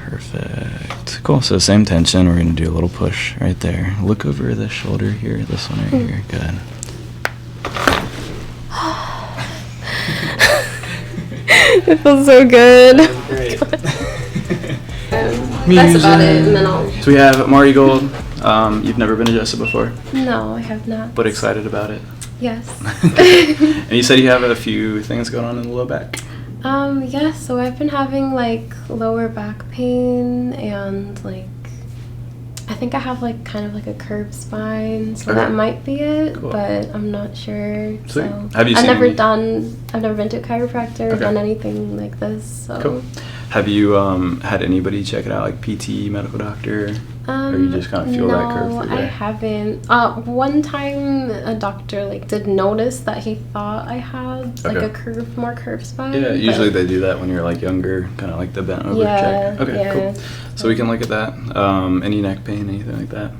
Perfect. Cool. So same tension. We're going to do a little push right there. Look over the shoulder here. This one right here. Good. It feels so good. That's great. That's about it. And then So we have Amari Gold. You've never been adjusted before? No, I have not. But excited about it? Yes. And you said you have a few things going on in the low back? Yes, so I've been having like lower back pain and like I think I have like kind of like a curved spine, so that might be it, cool. But I'm not sure. Sweet. So Have you I've never been to a chiropractor or done anything like this. So cool. Have you had anybody check it out, like PT, medical doctor? Or you just kind of feel that curve through there? No, I haven't. One time a doctor like did notice that he thought I had like a more curved spine. Yeah, usually they do that when you're like younger, kind of like the bent over check. Okay, cool. So we can look at that. Any neck pain, anything like that?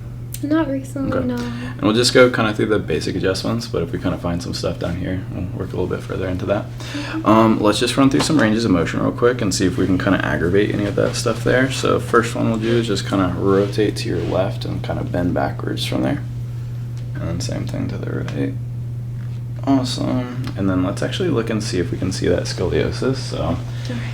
Not recently, no. And we'll just go kind of through the basic adjustments, but if we kind of find some stuff down here, we'll work a little bit further into that. Let's just run through some ranges of motion real quick and see if we can kind of aggravate any of that stuff there. So first one we'll do is just kind of rotate to your left and kind of bend backwards from there. And then same thing to the right. Awesome. And then let's actually look and see if we can see that scoliosis. So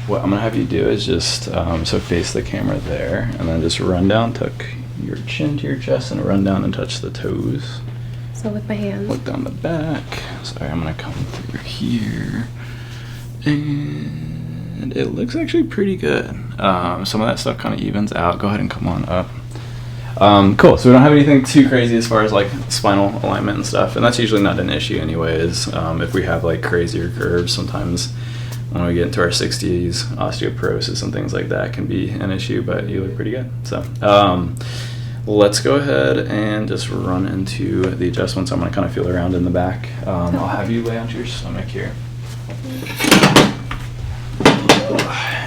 what I'm going to have you do is just, so face the camera there, and then just run down, tuck your chin to your chest, and run down and touch the toes. So with my hands. Look down the back. Sorry, I'm going to come through here. And it looks actually pretty good. Some of that stuff kind of evens out. Go ahead and come on up. Cool. So we don't have anything too crazy as far as like spinal alignment and stuff, and that's usually not an issue anyways. If we have like crazier curves, sometimes when we get into our 60s, osteoporosis and things like that can be an issue, but you look pretty good. So let's go ahead and just run into the adjustments. I'm going to kind of feel around in the back. I'll have you lay onto your stomach here.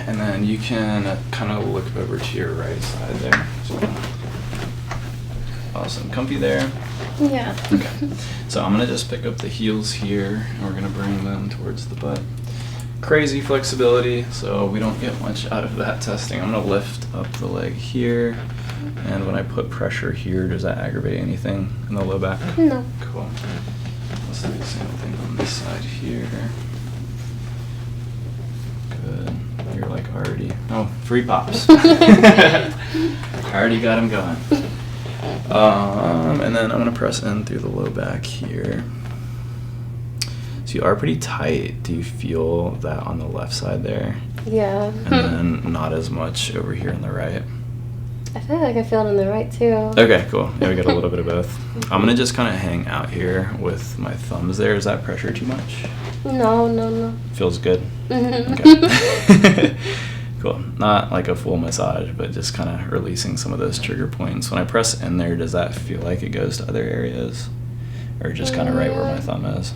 And then you can kind of look over to your right side there. So, awesome. Comfy there? Yeah. Okay. So I'm going to just pick up the heels here, and we're going to bring them towards the butt. Crazy flexibility, so we don't get much out of that testing. I'm going to lift up the leg here, and when I put pressure here, does that aggravate anything in the low back? No. Cool. Let's do the same thing on this side here. Good. You're like already, free pops. Already got him going. And then I'm going to press in through the low back here. So you are pretty tight. Do you feel that on the left side there? Yeah. And then not as much over here on the right? I feel like I feel it on the right too. Okay, cool. Yeah, we got a little bit of both. I'm going to just kind of hang out here with my thumbs there. Is that pressure too much? No. Feels good? Okay. Cool. Not like a full massage, but just kind of releasing some of those trigger points. When I press in there, does that feel like it goes to other areas? Or just kind of right where my thumb is?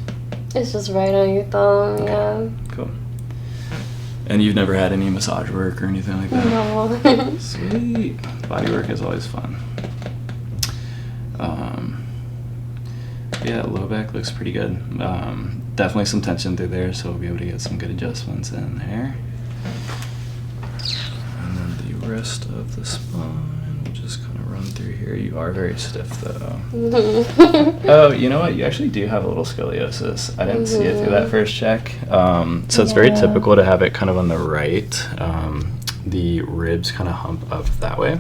It's just right on your thumb, yeah. Cool. And you've never had any massage work or anything like that? No. Sweet. Body work is always fun. Yeah, low back looks pretty good. Definitely some tension through there, so we'll be able to get some good adjustments in there. And then the rest of the spine, we'll just kind of run through here. You are very stiff though. Oh, you know what? You actually do have a little scoliosis. I didn't see it through that first check. So it's very typical to have it kind of on the right. The ribs kind of hump up that way.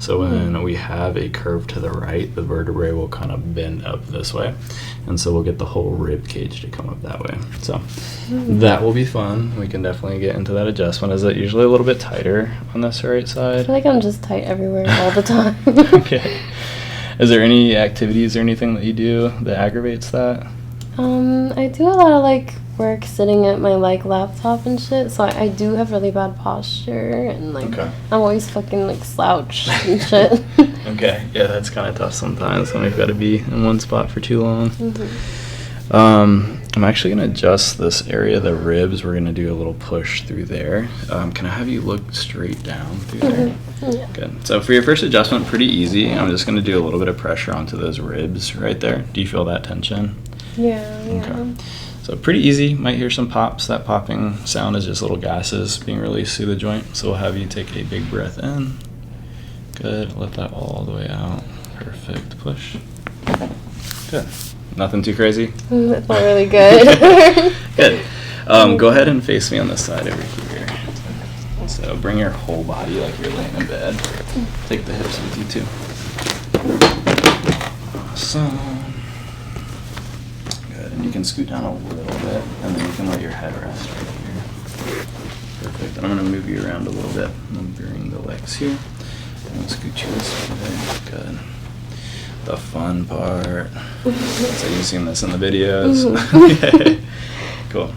So when we have a curve to the right, the vertebrae will kind of bend up this way. And so we'll get the whole rib cage to come up that way. So that will be fun. We can definitely get into that adjustment. Is it usually a little bit tighter on this right side? I feel like I'm just tight everywhere all the time. Okay. Is there any activities or anything that you do that aggravates that? I do a lot of like work sitting at my like laptop and shit, so I do have really bad posture and like I'm always fucking like slouched and shit. Okay, yeah, that's kind of tough sometimes when we've got to be in one spot for too long. I'm actually going to adjust this area of the ribs. We're going to do a little push through there. Can I have you look straight down through there? Yeah. Good. So for your first adjustment, pretty easy. I'm just going to do a little bit of pressure onto those ribs right there. Do you feel that tension? Yeah. Okay. So So pretty easy. Might hear some pops. That popping sound is just little gases being released through the joint. So we'll have you take a big breath in. Good. Let that all the way out. Perfect. Push. Good. Nothing too crazy? That felt really good. Good. Go ahead and face me on this side over here. So bring your whole body like you're laying in bed. Take the hips with you too. Awesome. Good. And you can scoot down a little bit, and then you can let your head rest right here. Perfect. And I'm going to move you around a little bit. I'm going to bring the legs here. And scoot you this way. Good. The fun part. So you've seen this in the videos. Okay. Cool.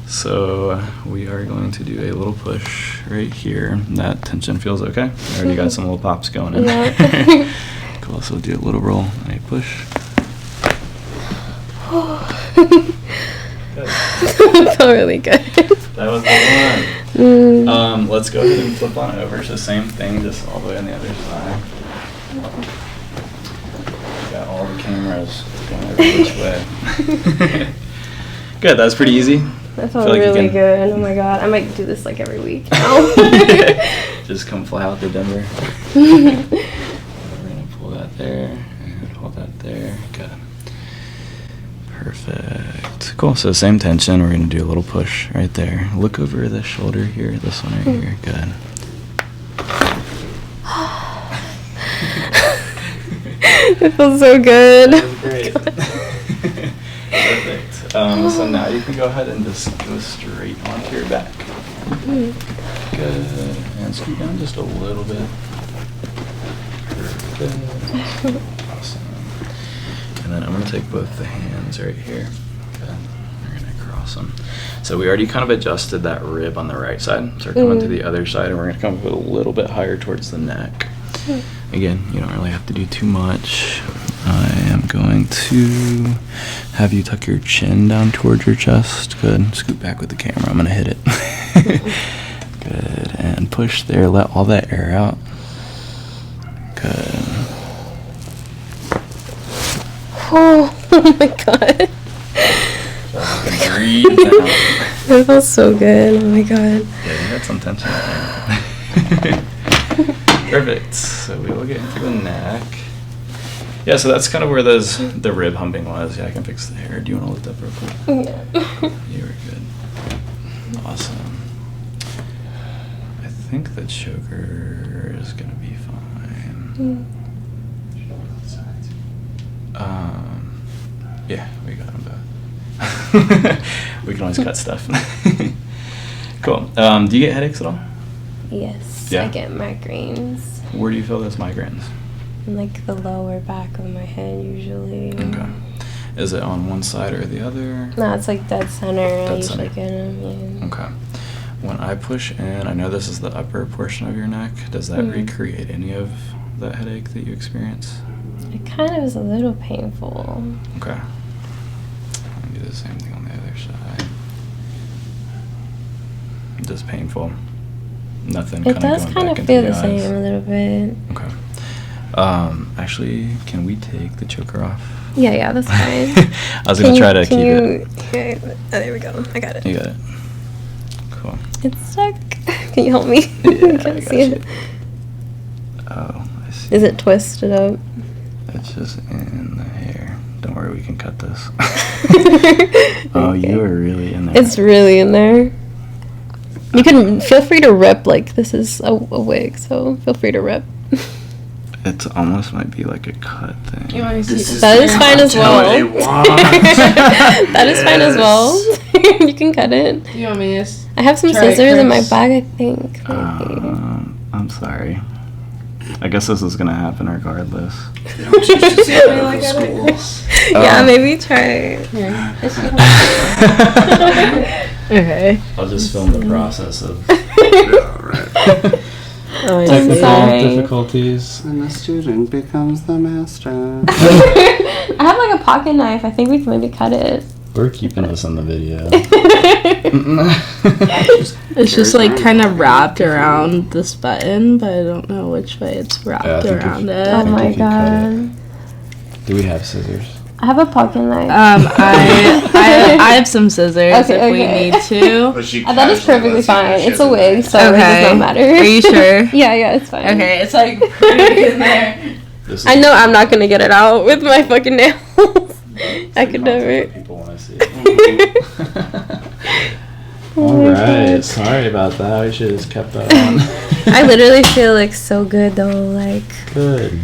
So we are going to do a little push right here. That tension feels okay. I already got some little pops going in there. Cool. So we'll do a little roll and a push. That felt really good. That was the one. Let's go ahead and flip on over. So same thing, just all the way on the other side. Got all the cameras going every which way. Good. That was pretty easy. That felt really good. Oh my god, I might do this like every week now. Just come fly out to Denver. We're gonna pull that there and hold that there. Good. Perfect. Cool. So same tension. We're gonna do a little push right there. Look over the shoulder here. This one right here. Good. It feels so good. That was great. Perfect. So now you can go ahead and just go straight onto your back. Good. And scoot down just a little bit. Perfect. Awesome. And then I'm going to take both the hands right here. Good. We're going to cross them. So we already kind of adjusted that rib on the right side. So we're coming to the other side, and we're going to come up a little bit higher towards the neck. Again, you don't really have to do too much. I am going to have you tuck your chin down towards your chest. Good. Scoot back with the camera. I'm going to hit it. Good. And push there. Let all that air out. Good. Oh my god. Breathe down. That feels so good. Oh my god. Yeah, you had some tension there. Perfect. So we will get into the neck. Yeah, so that's kind of where the rib humping was. Yeah, I can fix the hair. Do you want to lift up real quick? Yeah. You were good. Awesome. I think the choker is going to be fine. Yeah, we got them both. We can always cut stuff. Cool. Do you get headaches at all? Yes, Yeah. I get migraines. Where do you feel those migraines? In like the lower back of my head usually. Okay. Is it on one side or the other? No, it's like dead center. I usually center. get them. Yeah. Okay. When I push in, I know this is the upper portion of your neck. Does that recreate any of that headache that you experience? It kind of is a little painful. Okay. I'll do the same thing on the other side. Just painful. Nothing. It does kind of feel the same a little bit. Okay. Actually, can we take the choker off? Yeah, that's fine. I was gonna try to keep it. Okay. Oh, there we go. I got it. You got it. Cool. It's stuck. Can you help me? Yeah, I can't I see it. Oh, I see. Is it twisted up? It's just in the hair. Don't worry, we can cut this. Oh, Okay. you are really in there. It's really in there. You can feel free to rip, like this is a wig, so feel free to rip. It almost might be like a cut thing. That is fine as well. That is fine as well. You can cut it. You want me to I have some try it, scissors in my Chris? bag, I think. Maybe. I'm sorry. I guess this is gonna happen regardless. Yeah, maybe try. Okay. I'll just film the process of I'm technical sorry. difficulties. And the student becomes the master. I have like a pocket knife. I think we can maybe cut it. We're keeping this in the video. It's just like kind of wrapped around this button, but I don't know which way it's wrapped I think around if- it. I Oh think my you could cut it. god. Do we have scissors? I have a pocket knife. I have some scissors if we need to. That is perfectly fine. It's a wig, so it does not matter. Are you sure? Yeah, it's fine. Okay, it's like pretty in there. I know I'm not gonna get it out with my fucking nails. I could never. People want to see. Alright, sorry about that. We should have just kept that on. I literally feel like so good though. Like, good.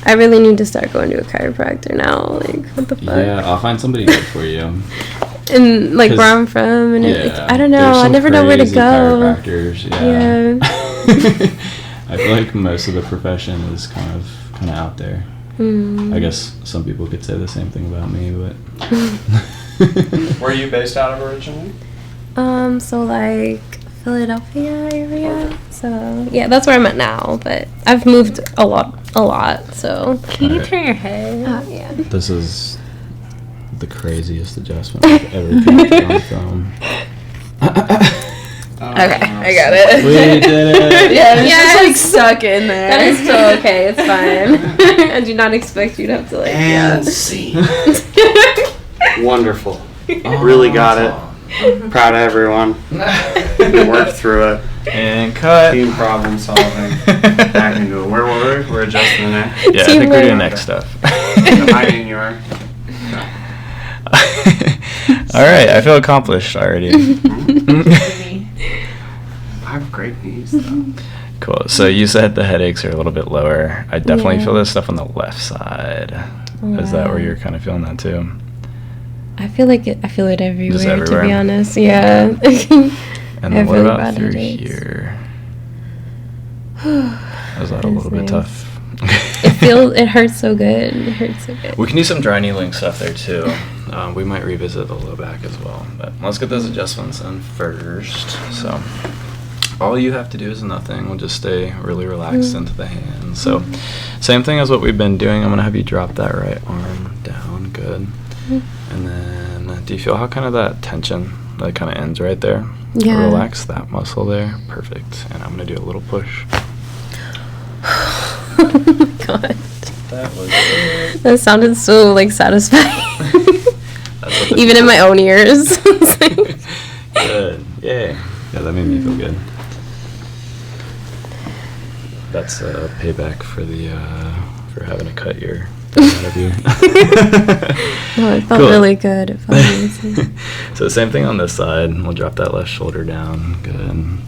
I really need to start going to a chiropractor now. Like, what the fuck? Yeah, I'll find somebody good for you. And like where I'm from, and I don't know. I never know where to go. Chiropractors, yeah. I feel like most of the profession is kind of out there. I guess some people could say the same thing about me, but. Where are you based out of originally? So like Philadelphia area. So yeah, that's where I'm at now. But I've moved a lot. So can you turn your head? Yeah. This is the craziest adjustment I've ever tried on film. Okay, I got it. We did it. Yeah, it's just like stuck in there. That is still okay. It's fine. I do not expect you to have to like. And see. Wonderful. Really got it. Proud of everyone. Worked through it. And cut. Team problem solving. Back into it. Where were we? We're adjusting the neck. Yeah, I think we're doing neck stuff. Hiding your. Alright, I feel accomplished already. I have great knees though. Cool. So you said the headaches are a little bit lower. I definitely feel this stuff on the left side. Is that where you're kind of feeling that too? I feel it everywhere. Just everywhere? To be honest. Yeah. And then what about through here? Is that a little bit tough? It hurts so good. We can do some dry needling stuff there too. We might revisit the low back as well. But let's get those adjustments in first. So all you have to do is nothing. We'll just stay really relaxed into the hands. So same thing as what we've been doing. I'm going to have you drop that right arm down. Good. And then do you feel how kind of that tension that kind of ends right there? Yeah. Relax that muscle there. Perfect. And I'm going to do a little push. Oh my god. That was good. That sounded so like satisfying. Even in my own ears. Good. Yay. Yeah, that made me feel good. That's payback for the for having to cut your out of you. No, it felt really good. It felt amazing. So same thing on this side. We'll drop that left shoulder down. Good.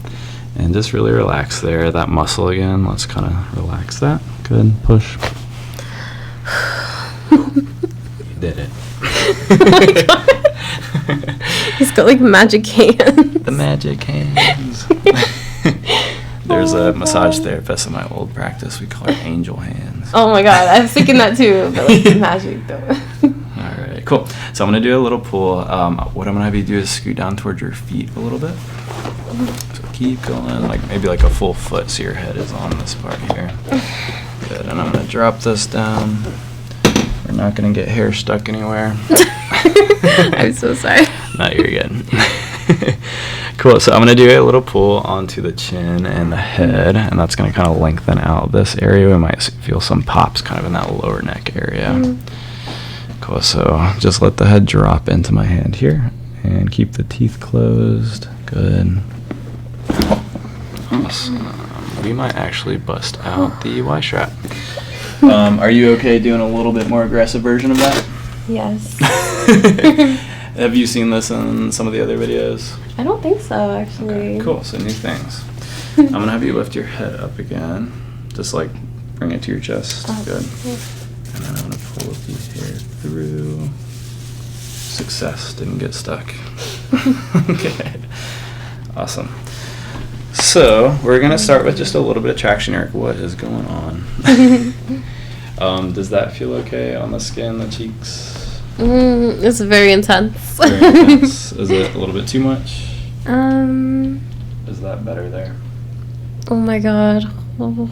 And just really relax there. That muscle again. Let's kind of relax that. Good. Push. You did it. Oh my god. He's got like magic hands. The magic hands. There's a massage therapist in my old practice. We call her angel hands. Oh my god, I was thinking that too, but like magic though. Alright, cool. So I'm going to do a little pull. What I'm going to have you do is scoot down towards your feet a little bit. So keep going, like maybe like a full foot so your head is on this part here. Good, and I'm going to drop this down. We're not going to get hair stuck anywhere. I'm so sorry. No, you're good. Cool, so I'm going to do a little pull onto the chin and the head, and that's going to kind of lengthen out this area. We might feel some pops kind of in that lower neck area. Cool, so just let the head drop into my hand here, and keep the teeth closed. Good. Awesome. We might actually bust out the Y-strap. Are you okay doing a little bit more aggressive version of that? Yes. Have you seen this in some of the other videos? I don't think so, actually. Okay, cool, so new things. I'm going to have you lift your head up again. Just like bring it to your chest. Good. And then I'm going to pull the hair through. Success, didn't get stuck. Good. Awesome. So we're going to start with just a little bit of traction, Eric. What is going on? Does that feel okay on the skin, the cheeks? It's very intense. Very intense. Is it a little bit too much? Is that better there? Oh my god. Oh.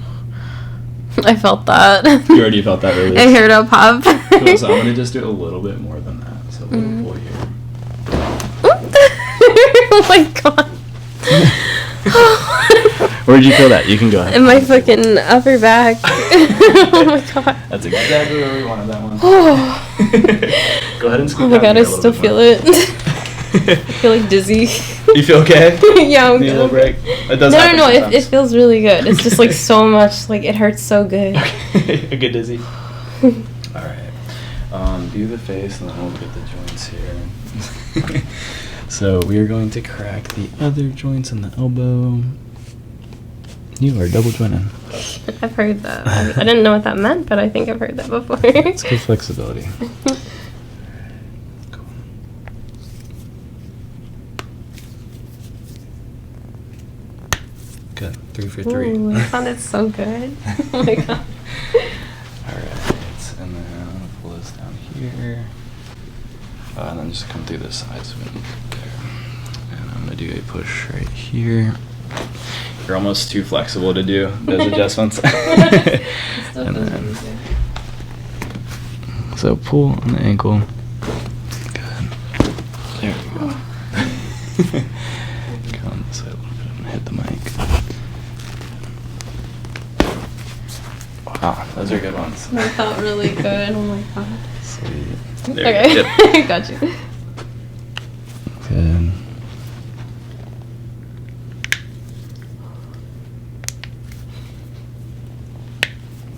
I felt that. You already felt that release? I heard a pop. Cool, so I'm going to just do a little bit more than that. So a little pull here. Oh my god. Where'd you feel that? You can go ahead. In my fucking upper back. Oh my god. That's exactly where we wanted that one. Oh. Go ahead and scoot Oh my down god, I here a little still bit feel more. it. I feel like dizzy. You feel okay? Yeah, I'm Need a little good. break? It does No, happen it sometimes. feels really good. It's just like so much, like it hurts so good. Okay. You get dizzy? Alright. Do the face and then we'll get the joints here. So we are going to crack the other joints in the elbow. You are double jointed. I've heard that. I didn't know what that meant, but I think I've heard that before. It's good flexibility. Cool. Good. 3 for 3. Ooh, that sounded so good. Oh my god. Alright, and then I'm going to pull this down here. And then just come through the side swing there. And I'm going to do a push right here. You're almost too flexible to do those adjustments. And then, so pull on the ankle. Good. There we go. Go on this side a little bit and hit the mic. Wow, those are good ones. That felt really good. Oh my god. Sweet. There Okay. you go. Yep. Got you. Good.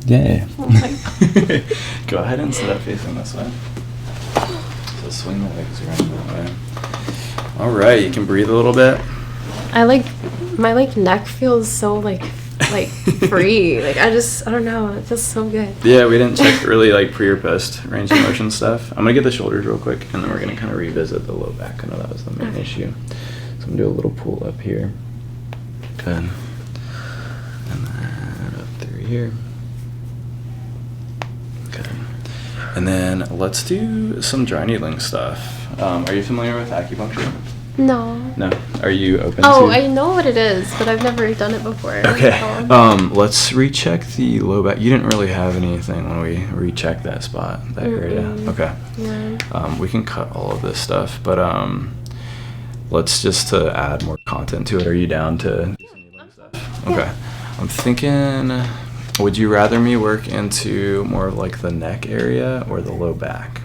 Yeah. Oh my god. Go ahead and sit up facing this way. So swing the legs around that way. All right, you can breathe a little bit. I like my like neck feels so like free. Like I don't know. It feels so good. Yeah, we didn't check really like pre or post range of motion stuff. I'm gonna get the shoulders real quick, and then we're gonna kind of revisit the low back. I know that was the main issue. So I'm gonna do a little pull up here. Good. And then up through here. Good. And then let's do some dry needling stuff. Are you familiar with acupuncture? No. No. Are you open Oh, to? I know what it is, but I've never done it before. Okay. So- Let's recheck the low back. You didn't really have anything when we rechecked that spot, that area. Okay. Yeah. We can cut all of this stuff, but let's just to add more content to it. Are you down to do some needling stuff? Okay. I'm thinking, would you rather me work into more of like the neck area or the low back?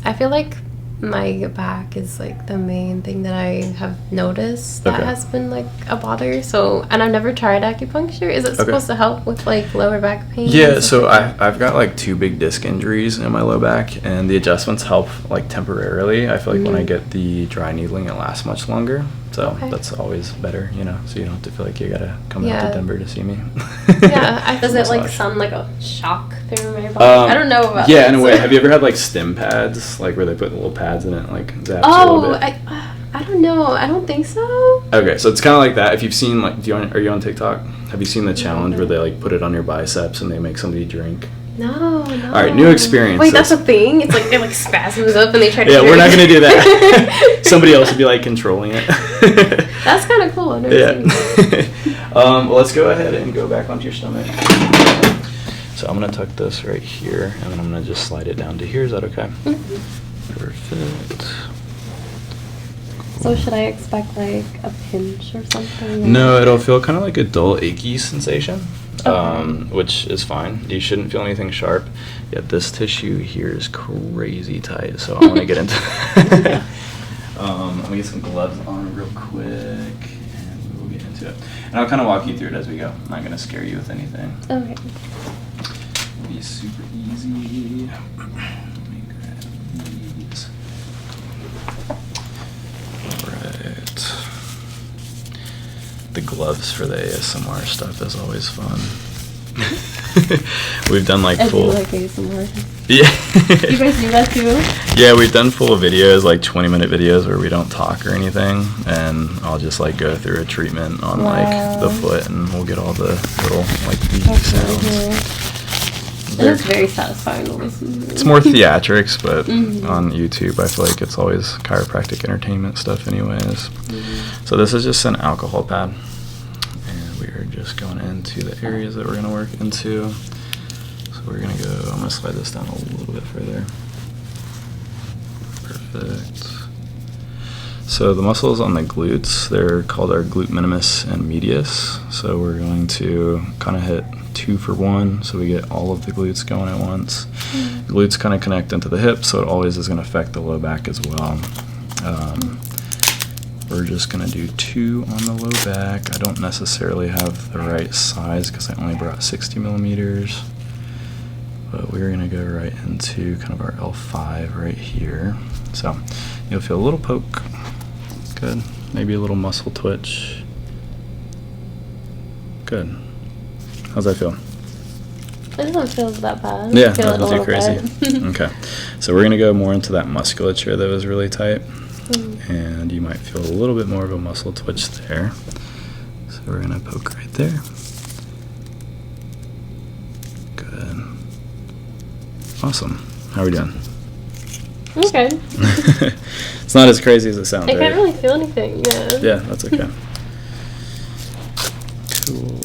I feel like my back is like the main thing that I have noticed that Okay. has been like a bother. So, and I've never tried acupuncture. Is it supposed to help with like lower back pain? Yeah, so I've got like 2 big disc injuries in my low back, and the adjustments help like temporarily. I feel like when I get the dry needling, it lasts much longer. So Okay. that's always better, you know, so you don't have to feel like you gotta come out Yeah. to Denver to see me. Yeah, does it like Massage. sound like a shock through my body? I don't know about Yeah, that, in a so- way. Have you ever had like stim pads, like where they put little pads in it, like zaps a little Oh, bit? I don't know. I don't think so. Okay, so it's kind of like that. If you've seen like, are you on TikTok? Have you seen the challenge where they like put it on your biceps and they make somebody drink? No. All right, new experience. Wait, that's a thing? It's like it like spasms up and they try to Yeah, we're not drink. gonna do that. Somebody else would be like controlling it. That's kind of cool. I've never seen that. Yeah. Well, let's go ahead and go back onto your stomach. So I'm gonna tuck this right here, and then I'm gonna just slide it down to here. Is that okay? Perfect. So should I expect like a pinch or something? No, it'll feel kind of like a dull, achy sensation, Okay. which is fine. You shouldn't feel anything sharp. Yet this tissue here is crazy tight, so I want to get into let me get some gloves on real quick, and we'll get into it. And I'll kind of walk you through it as we go. I'm not going to scare you with anything. Okay. It'll be super easy. Let me grab these. Alright. The gloves for the ASMR stuff is always fun. We've done like I do full. like ASMR. Yeah. You guys do that too? Yeah, we've done full videos, like 20-minute videos where we don't talk or anything, and I'll just like go through a treatment on like the Wow. foot, and we'll get all the little like beep That's really sounds. cool. They're- And it's very satisfying to listen to. It's more theatrics, but Mhm. on YouTube, I feel like it's always chiropractic entertainment stuff, anyways. Mhm. So this is just an alcohol pad, and we are just going into the areas that we're going to work into. So we're going to go. I'm going to slide this down a little bit further. Perfect. So the muscles on the glutes, they're called our glute minimus and medius. So we're going to kind of hit 2 for 1, so we get all of the glutes going at once. Glutes kind of connect into the hips, so it always is going to affect the low back as well. We're just going to do 2 on the low back. I don't necessarily have the right size because I only brought 60 millimeters. But we're going to go right into kind of our L5 right here. So you'll feel a little poke. Good. Maybe a little muscle twitch. Good. How's that feel? It doesn't feel that bad. Yeah, feel nothing too crazy. Okay. So we're going to go more into that musculature that was really tight. And you might feel a little bit more of a muscle twitch there. So we're going to poke right there. Good. Awesome. How are we doing? Okay. It's not as crazy as it sounds, I right? can't really feel anything, yeah. Yeah, that's okay. Cool.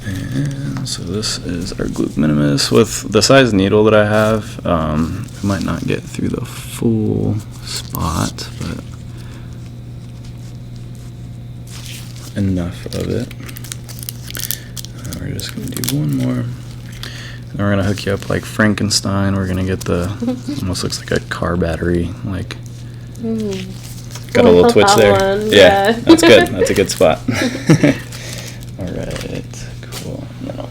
And so this is our glute minimus. With the size needle that I have, I might not get through the full spot, but enough of it. We're just going to do one more. And we're going to hook you up like Frankenstein. We're going to get the, almost looks like a car battery, like, got a little twitch there. One. Yeah, that's good. That's a good spot. All right, cool. Now,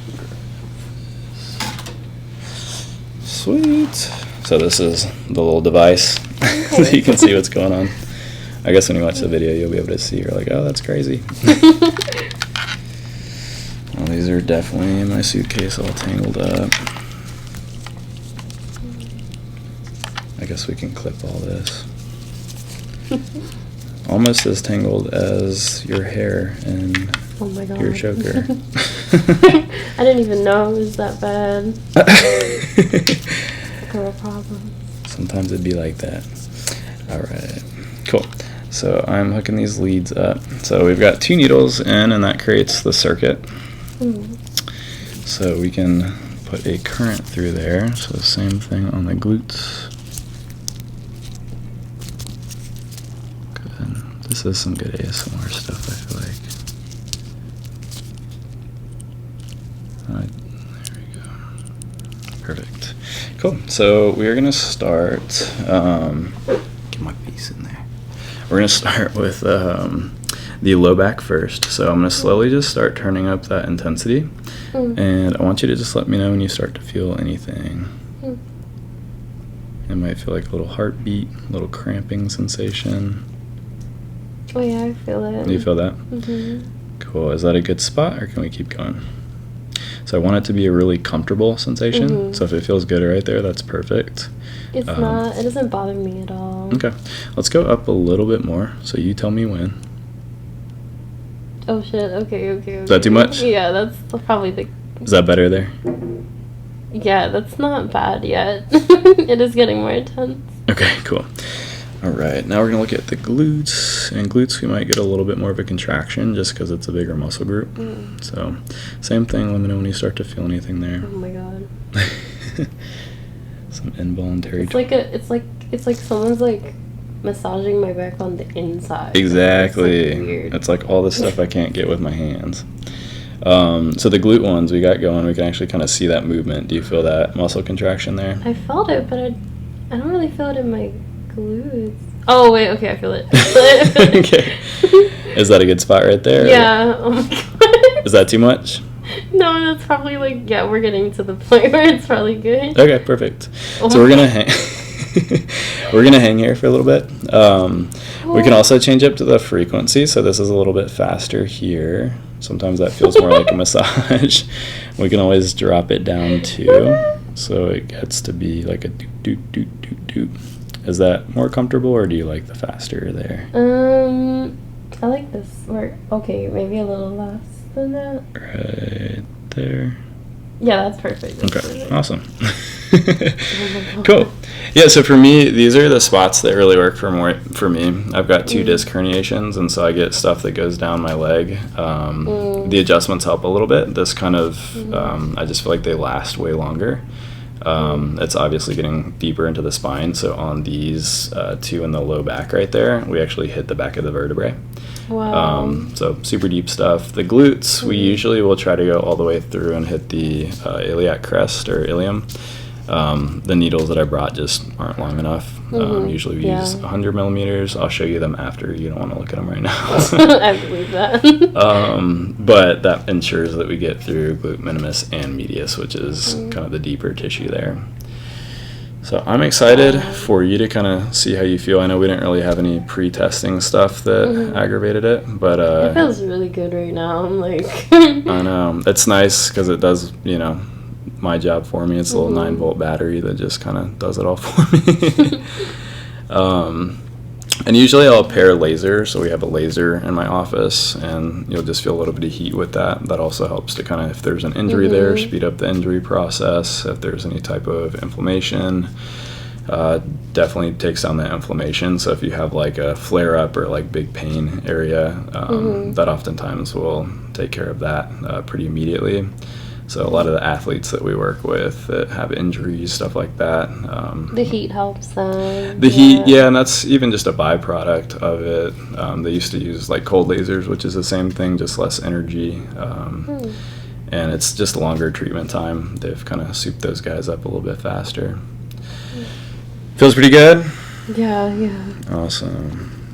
sweet. So this is the little device, so you can see what's going on. I guess when you watch the video, you'll be able to see. You're like, oh, that's crazy. Well, these are definitely in my suitcase all tangled up. I guess we can clip all this. Almost as tangled as your hair and Oh my god. your choker. I didn't even know it was that bad. Girl problem. Sometimes it'd be like that. Alright, cool. So I'm hooking these leads up. So we've got 2 needles in, and that creates the circuit. So we can put a current through there. So the same thing on the glutes. Good. This is some good ASMR stuff, I feel like. Alright, there we go. Perfect. Cool. So we're going to start, get my piece in there. We're going to start with the low back first. So I'm going to slowly just start turning up that intensity. And I want you to just let me know when you start to feel anything. It might feel like a little heartbeat, a little cramping sensation. Oh yeah, I feel it. Do you feel that? Cool. Is that a good spot, or can we keep going? So I want it to be a really comfortable sensation. So if it feels good right there, that's perfect. It's not, it doesn't bother me at all. Okay. Let's go up a little bit more. So you tell me when. Oh shit, okay. Is that too much? Yeah, that's probably the... Is that better there? Yeah, that's not bad yet. It is getting more intense. Okay, cool. Alright, now we're going to look at the glutes. And glutes, we might get a little bit more of a contraction just because it's a bigger muscle group. So, same thing, let me know when you start to feel anything there. Oh my god. Some involuntary... It's like someone's like massaging my back on the inside. Exactly. It's like weird. It's like all the stuff I can't get with my hands. So the glute ones we got going, we can actually kind of see that movement. Do you feel that muscle contraction there? I felt it, but I don't really feel it in my glutes. Oh wait, okay, I feel it. Okay. Is that a good spot right there? Yeah. Oh my god. Is that too much? No, that's probably like, yeah, we're getting to the point where it's probably good. Okay, perfect. Oh So we're gonna hang. We're gonna hang here for a little bit. We can also change up to the frequency. So this is a little bit faster here. Sometimes that feels more like a massage. We can always drop it down too, so it gets to be like a doot doot doot doot doot. Is that more comfortable, or do you like the faster there? I like this. Okay, maybe a little less than that. Right there. Yeah, that's perfect. That's Okay, perfect. awesome. Cool. Yeah, so for me, these are the spots that really work for me. I've got 2 disc herniations, and so I get stuff that goes down my leg. The adjustments help a little bit. This kind of, I just feel like they last way longer. It's obviously getting deeper into the spine. So on these two in the low back right there, we actually hit the back of the vertebrae. Wow. So super deep stuff. The glutes, we usually will try to go all the way through and hit the iliac crest or ilium. The needles that I brought just aren't long enough. Usually we use 100 millimeters. I'll show you them after. You don't want to look at them right now. I believe that. But that ensures that we get through glute minimus and medius, which is kind of the deeper tissue there. So I'm excited for you to kind of see how you feel. I know we didn't really have any pre-testing stuff that aggravated it, but it feels really good right now. I'm like, I know it's nice because it does, my job for me. It's a little 9-volt battery that just kind of does it all for me. And usually I'll pair laser, so we have a laser in my office, and you'll just feel a little bit of heat with that. That also helps to kind of, if there's an injury there, speed up the injury process. If there's any type of inflammation, definitely takes down the inflammation. So if you have like a flare-up or like big pain area, that oftentimes will take care of that pretty immediately. So a lot of the athletes that we work with that have injuries, stuff like that. The heat helps them. The heat, yeah, and that's even just a byproduct of it. They used to use like cold lasers, which is the same thing, just less energy. And it's just a longer treatment time. They've kind of souped those guys up a little bit faster. Feels pretty good? Yeah. Awesome.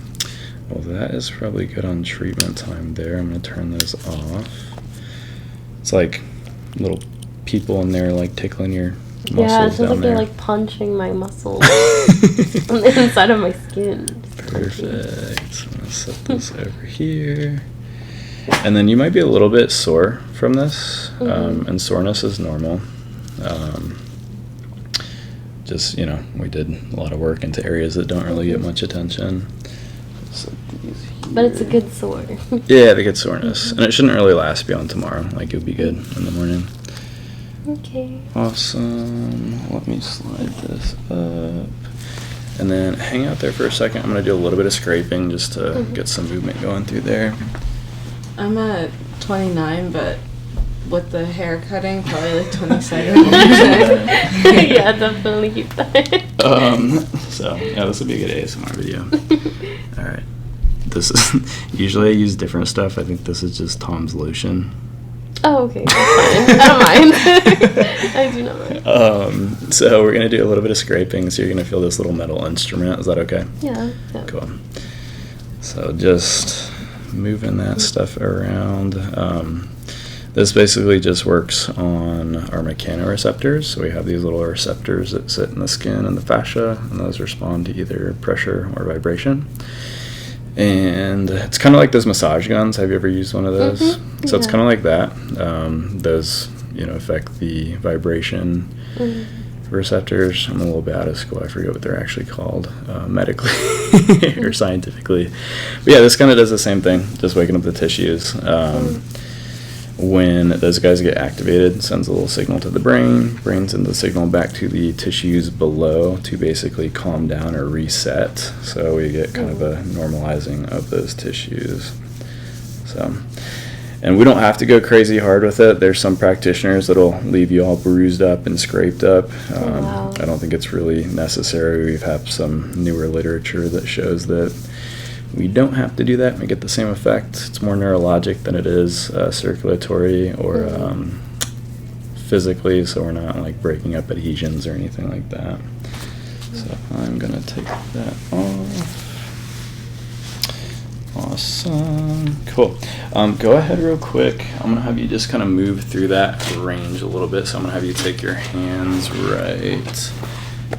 Well, that is probably good on treatment time there. I'm going to turn those off. It's like little people in there like tickling your muscles. Yeah, it feels like there. they're like punching my muscles on the inside of my skin. Perfect. I'm gonna set this over here. And then you might be a little bit sore from this, and soreness is normal. Just, we did a lot of work into areas that don't really get much attention. But it's a good sore. Yeah, the good soreness. And it shouldn't really last beyond tomorrow. Like, you'll be good in the morning. Okay. Awesome. Let me slide this up. And then hang out there for a second. I'm going to do a little bit of scraping just to get some movement going through there. I'm at 29, but with the hair cutting, probably like 27. Yeah, definitely keep that. So, yeah, this will be a good ASMR video. All right. This is usually I use different stuff. I think this is just Tom's lotion. Oh, okay. That's fine. I don't mind. I do not mind. So we're gonna do a little bit of scraping. So you're gonna feel this little metal instrument. Is that okay? Yeah. Cool. So just moving that stuff around. This basically just works on our mechanoreceptors. So we have these little receptors that sit in the skin and the fascia, and those respond to either pressure or vibration. And it's kind of like those massage guns. Have you ever used one of those? So it's kind of like that. Those, affect the vibration receptors. I'm a little bit out of school. I forget what they're actually called medically or scientifically. But yeah, this kind of does the same thing, just waking up the tissues. When those guys get activated, it sends a little signal to the brain sends a signal back to the tissues below to basically calm down or reset. So we get kind of a normalizing of those tissues. So, and we don't have to go crazy hard with it. There's some practitioners that'll leave you all bruised up and scraped up. I don't think it's really necessary. We've had some newer literature that shows that we don't have to do that and we get the same effect. It's more neurologic than it is circulatory or physically, so we're not like breaking up adhesions or anything like that. So I'm gonna take that off. Awesome. Cool. Go ahead real quick. I'm gonna have you just kind of move through that range a little bit. So I'm gonna have you take your hands right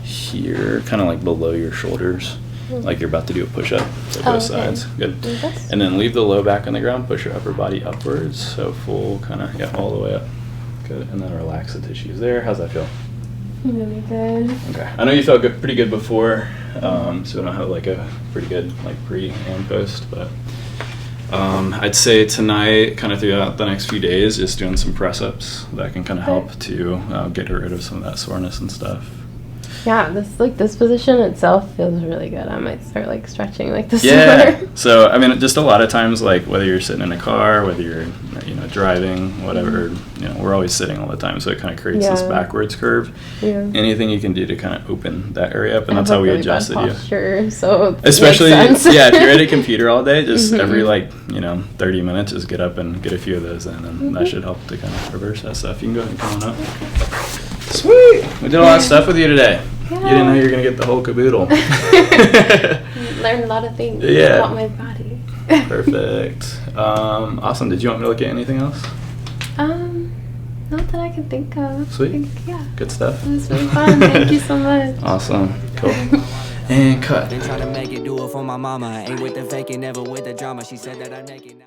here, kind of like below your shoulders. Like you're about to do a push-up, so both sides. Good. And then leave the low back on the ground, push your upper body upwards, so full kind of, all the way up. Good, and then relax the tissues there. How's that feel? Really good. Okay, I know you felt pretty good before, so we don't have like a pretty good like pre and post, but I'd say tonight, kind of throughout the next few days, just doing some press-ups that can kind of help to get rid of some of that soreness and stuff. Yeah, this position itself feels really good. I might start like stretching like this. Yeah. So I mean, just a lot of times, like whether you're sitting in a car, whether you're driving, whatever, we're always sitting all the time, so it kind of creates this backwards curve. Yeah. Anything you can do to kind of open that area up, and that's how we adjusted you. Posture, so especially if you're at a computer all day, just every 30 minutes, just get up and get a few of those in, and that should help to kind of reverse that stuff. You can go ahead and come on up. Sweet. We did a lot of stuff with you today. Yeah. You didn't know you were gonna get the whole caboodle. Learned a lot of things Yeah. about my body. Perfect. Awesome. Did you want me to look at anything else? Not that I can think of. Sweet. Yeah. Good stuff. It was really fun. Thank you so much. Awesome. Cool. And cut. Been trying to make it, do it for my mama. Ain't with the faking, never with the drama. She said that I make it now.